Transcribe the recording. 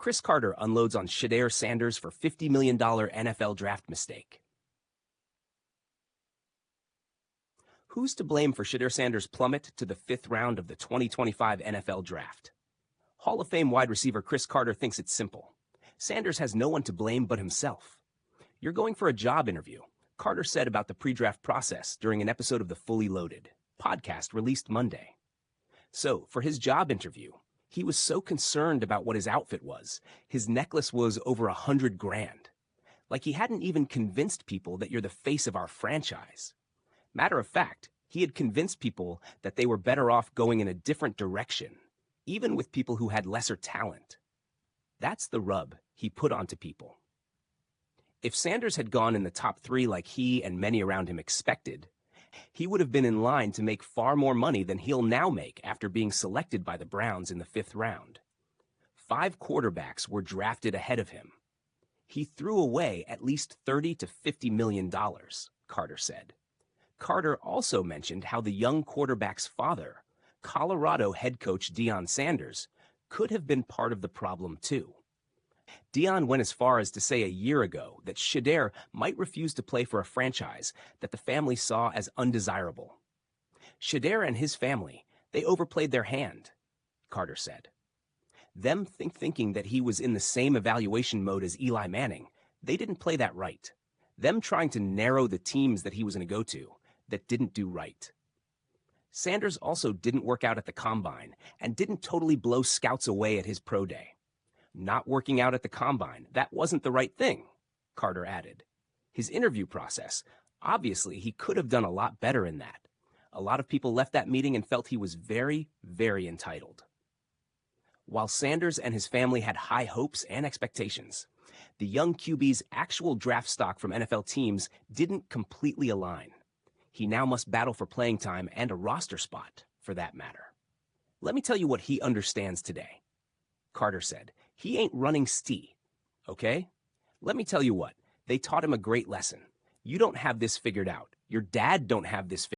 Cris Carter unloads on Shedeur Sanders for $50 million NFL draft mistake. Who's to blame for Shedeur Sanders' plummet to the fifth round of the 2025 NFL Draft? Hall of Fame wide receiver Cris Carter thinks it's simple. Sanders has no one to blame but himself. "You're going for a job interview," Carter said about the pre-draft process during an episode of the Fully Loaded podcast released Monday. So, for his job interview, he was so concerned about what his outfit was. His necklace was over $100,000. Like he hadn't even convinced people that you're the face of our franchise. Matter of fact, he had convinced people that they were better off going in a different direction, even with people who had lesser talent. That's the rub he put onto people. If Sanders had gone in the top 3 like he and many around him expected, he would have been in line to make far more money than he'll now make after being selected by the Browns in the 5th round. 5 quarterbacks were drafted ahead of him. He threw away at least $30 to $50 million, Carter said. Carter also mentioned how the young quarterback's father, Colorado head coach Deion Sanders, could have been part of the problem too. Deion went as far as to say a year ago that Shedeur might refuse to play for a franchise that the family saw as undesirable. Shedeur and his family, they overplayed their hand, Carter said. Them thinking that he was in the same evaluation mode as Eli Manning, they didn't play that right. Them trying to narrow the teams that he was going to go to, that didn't do right. Sanders also didn't work out at the combine and didn't totally blow scouts away at his pro day. Not working out at the combine, that wasn't the right thing, Carter added. His interview process, obviously he could have done a lot better in that. A lot of people left that meeting and felt he was very, very entitled. While Sanders and his family had high hopes and expectations, the young QB's actual draft stock from NFL teams didn't completely align. He now must battle for playing time and a roster spot, for that matter. "Let me tell you what he understands today," Carter said. "He ain't running Stee, okay? Let me tell you what, they taught him a great lesson. You don't have this figured out. Your dad don't have this figured out.